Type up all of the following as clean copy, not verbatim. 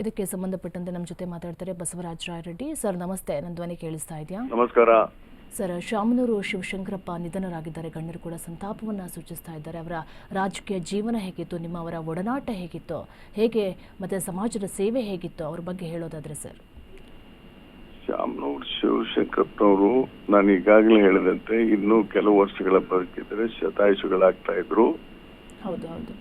ಇದಕ್ಕೆ ಸಂಬಂಧಪಟ್ಟಂತೆ ನಮ್ಮ ಜೊತೆ ಮಾತಾಡ್ತಾರೆ ಬಸವರಾಜ ರಾಯರೆಡ್ಡಿ ಸರ್. ನಮಸ್ತೆ, ನನ್ನ ಧ್ವನಿ ಕೇಳಿಸ್ತಾ ಇದೆಯಾ? ನಮಸ್ಕಾರ ಸರ್. ಶಾಮನೂರು ಶಿವಶಂಕರಪ್ಪ ನಿಧನರಾಗಿದ್ದಾರೆ. ಗಣ್ಯರು ಕೂಡ ಸಂತಾಪವನ್ನು ಸೂಚಿಸ್ತಾ ಇದ್ದಾರೆ. ಅವರ ರಾಜಕೀಯ ಜೀವನ ಹೇಗಿತ್ತು, ಅವರ ಒಡನಾಟ ಹೇಗಿತ್ತು, ಹೇಗೆ ಮತ್ತೆ ಸಮಾಜದ ಸೇವೆ ಹೇಗಿತ್ತು, ಅವ್ರ ಬಗ್ಗೆ ಹೇಳೋದಾದ್ರೆ ಸರ್. ಶಾಮನೂರು ಶಿವಶಂಕರಪ್ಪನವರು ನಾನು ಈಗಾಗಲೇ ಹೇಳಿದಂತೆ ಇನ್ನೂ ಕೆಲವು ವರ್ಷಗಳ ಬದುಕಿದ್ರೆ ಶತಾಯುಷಿಗಳಾಗ್ತಾ ಇದ್ರು. ಹೌದು ಹೌದು.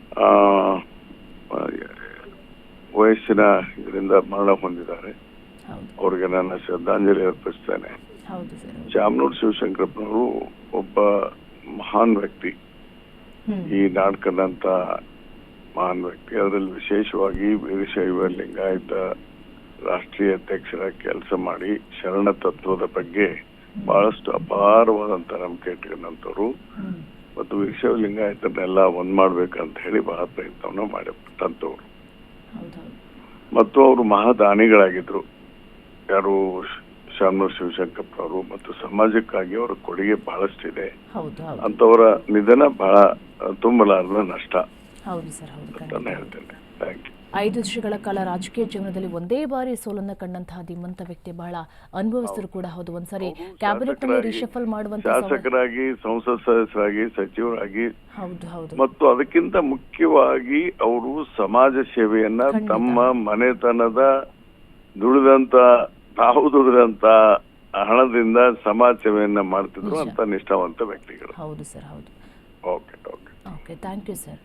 ವಯಸ್ಸಿನ ಇದರಿಂದ ಮರಣ ಹೊಂದಿದ್ದಾರೆ. ಅವ್ರಿಗೆ ನಾನು ಶ್ರದ್ಧಾಂಜಲಿ ಅರ್ಪಿಸ್ತೇನೆ. ಶಾಮನೂರು ಶಿವಶಂಕರಪ್ಪನವರು ಒಬ್ಬ ಮಹಾನ್ ವ್ಯಕ್ತಿ, ಈ ನಾಟಕದಂತ ಮಹಾನ್ ವ್ಯಕ್ತಿ. ಅದರಲ್ಲಿ ವಿಶೇಷವಾಗಿ ವೀರಶೈವ ಲಿಂಗಾಯತ ರಾಷ್ಟ್ರೀಯ ಅಧ್ಯಕ್ಷರ ಕೆಲಸ ಮಾಡಿ ಶರಣ ತತ್ವದ ಬಗ್ಗೆ ಬಹಳಷ್ಟು ಅಪಾರವಾದಂತ ನಂಬಿಕೆ ಇಟ್ಕೊಂಡಂತವ್ರು ಮತ್ತು ವೀರಶೈವ ಲಿಂಗಾಯತನೆಲ್ಲ ಒಂದ್ ಮಾಡ್ಬೇಕಂತ ಹೇಳಿ ಬಹಳ ಪ್ರಯತ್ನವನ್ನ ಮಾಡಿಬಿಟ್ಟಂತವ್ರು. ಮತ್ತು ಅವರು ಮಹಾದಾನಿಗಳಾಗಿದ್ರು ಯಾರು ಶಾಮನೂರು ಶಿವಶಂಕರಪ್ಪನವರು. ಮತ್ತು ಸಮಾಜಕ್ಕಾಗಿ ಅವರ ಕೊಡುಗೆ ಬಹಳಷ್ಟಿದೆ. ಅಂತವರ ನಿಧನ ಬಹಳ ತುಂಬಲಾರದ ನಷ್ಟ ಅಂತ ಹೇಳ್ತೇನೆ. Thank you. 5 ವರ್ಷಗಳ ಕಾಲ ರಾಜಕೀಯ ಜೀವನದಲ್ಲಿ ಒಂದೇ ಬಾರಿ ಸೋಲನ್ನ ಕಂಡಂತಹ ಧೀಮಂತ ವ್ಯಕ್ತಿ, ಬಹಳ ಅನುಭವಿಸಿದ್ರು ಕೂಡ ಹೌದು. ಒಂದ್ಸರಿ ಕ್ಯಾಬಿನೆಟ್ ನಲ್ಲಿ ರಿಶಫಲ್ ಮಾಡುವಂತ ಶಾಸಕರಾಗಿ, ಸಂಸತ್ ಸದಸ್ಯರಾಗಿ, ಸಚಿವರಾಗಿ, ಹೌದು ಹೌದು. ಮತ್ತು ಅದಕ್ಕಿಂತ ಮುಖ್ಯವಾಗಿ ಅವರು ಸಮಾಜ ಸೇವೆಯನ್ನ ತಮ್ಮ ಮನೆತನದ ತಾವು ದುಡಿದಂತ ಹಣದಿಂದ ಸಮಾಜ ಸೇವೆಯನ್ನ ಮಾಡ್ತಿದ್ರು ಅಂತ ನಿಷ್ಠಾವಂತ ವ್ಯಕ್ತಿಗಳು. ಹೌದು ಸರ್, ಹೌದು. Okay okay okay, thank you sir.